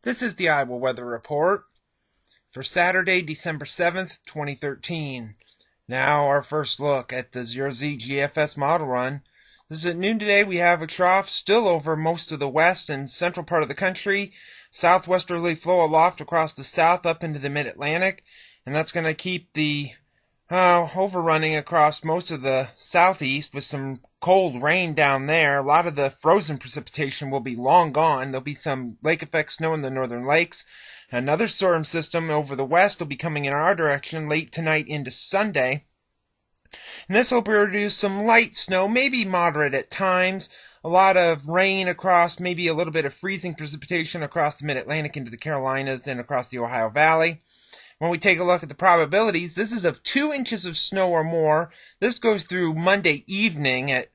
This is the Iowa Weather Report for Saturday, December 7th, 2013. Now our first look at the 0Z GFS model run. This is at noon today. We have a trough still over most of the west and central part of the country. Southwesterly flow aloft across the south up into the mid-Atlantic. And that's going to keep the overrunning across most of the southeast with some cold rain down there. A lot of the frozen precipitation will be long gone. There'll be some lake effect snow in the northern lakes. Another storm system over the west will be coming in our direction late tonight into Sunday. And this will produce some light snow, maybe moderate at times. A lot of rain across, maybe a little bit of freezing precipitation across the mid-Atlantic into the Carolinas and across the Ohio Valley. When we take a look at the probabilities, this is of 2 inches of snow or more. This goes through Monday evening at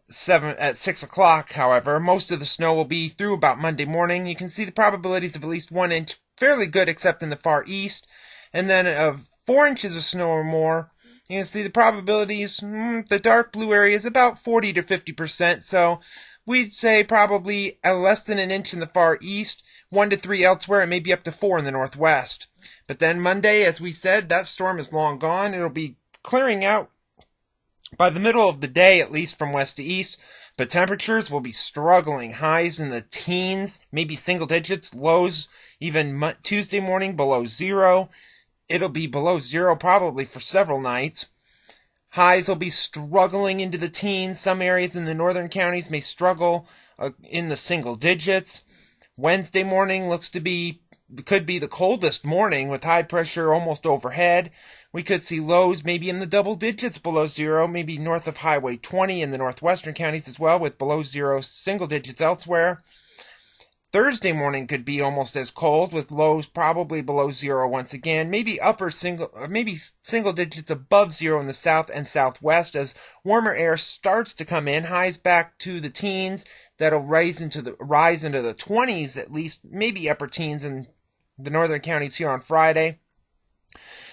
6 o'clock, however. Most of the snow will be through about Monday morning. You can see the probabilities of at least 1 inch, fairly good except in the far east. And then of 4 inches of snow or more, you can see the probabilities, the dark blue area is about 40 to 50%. So we'd say probably less than an inch in the far east, 1 to 3 elsewhere, and maybe up to 4 in the northwest. But then Monday, as we said, that storm is long gone. It'll be clearing out by the middle of the day, at least from west to east. But temperatures will be struggling. Highs in the teens, maybe single digits. Lows even Tuesday morning below zero. It'll be below zero probably for several nights. Highs will be struggling into the teens. Some areas in the northern counties may struggle in the single digits. Wednesday morning could be the coldest morning with high pressure almost overhead. We could see lows maybe in the double digits below zero, maybe north of Highway 20 in the northwestern counties as well, with below zero single digits elsewhere. Thursday morning could be almost as cold, with lows probably below zero once again, maybe single digits above zero in the south and southwest as warmer air starts to come in. Highs back to the teens. That'll rise into the 20s at least, maybe upper teens in the northern counties here on Friday.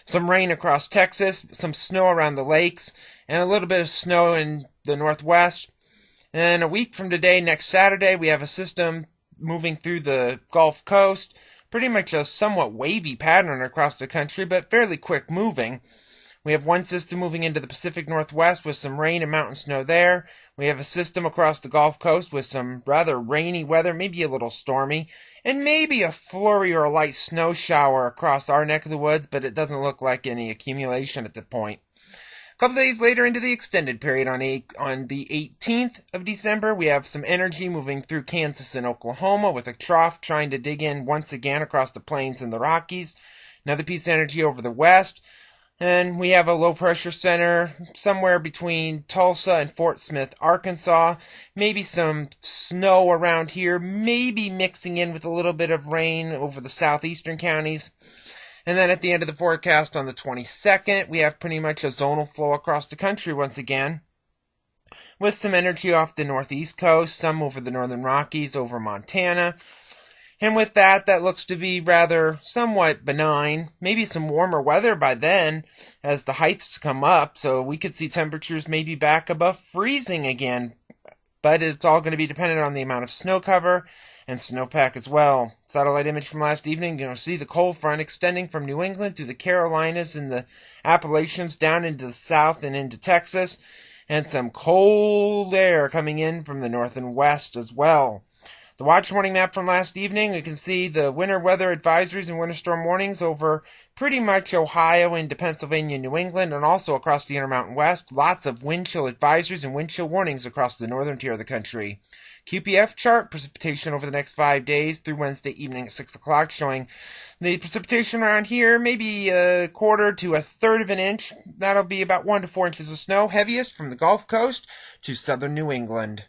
Some rain across Texas, some snow around the lakes, and a little bit of snow in the northwest. And a week from today, next Saturday, we have a system moving through the Gulf Coast. Pretty much a somewhat wavy pattern across the country, but fairly quick moving. We have one system moving into the Pacific Northwest with some rain and mountain snow there. We have a system across the Gulf Coast with some rather rainy weather, maybe a little stormy, and maybe a flurry or a light snow shower across our neck of the woods, but it doesn't look like any accumulation at the point. A couple days later into the extended period on the 18th of December, we have some energy moving through Kansas and Oklahoma with a trough trying to dig in once again across the plains and the Rockies. Another piece of energy over the west. And we have a low-pressure center somewhere between Tulsa and Fort Smith, Arkansas. Maybe some snow around here, maybe mixing in with a little bit of rain over the southeastern counties. And then at the end of the forecast on the 22nd, we have pretty much a zonal flow across the country once again, with some energy off the northeast coast, some over the northern Rockies, over Montana. And with that looks to be rather somewhat benign. Maybe some warmer weather by then as the heights come up, so we could see temperatures maybe back above freezing again. But it's all going to be dependent on the amount of snow cover and snowpack as well. Satellite image from last evening, you'll see the cold front extending from New England through the Carolinas and the Appalachians down into the south and into Texas, and some cold air coming in from the north and west as well. The watch warning map from last evening, you can see the winter weather advisories and winter storm warnings over pretty much Ohio into Pennsylvania and New England, and also across the Intermountain West. Lots of wind chill advisories and wind chill warnings across the northern tier of the country. QPF chart, precipitation over the next 5 days through Wednesday evening at 6 o'clock, showing the precipitation around here, maybe a quarter to a third of an inch. That'll be about 1 to 4 inches of snow, heaviest from the Gulf Coast to southern New England.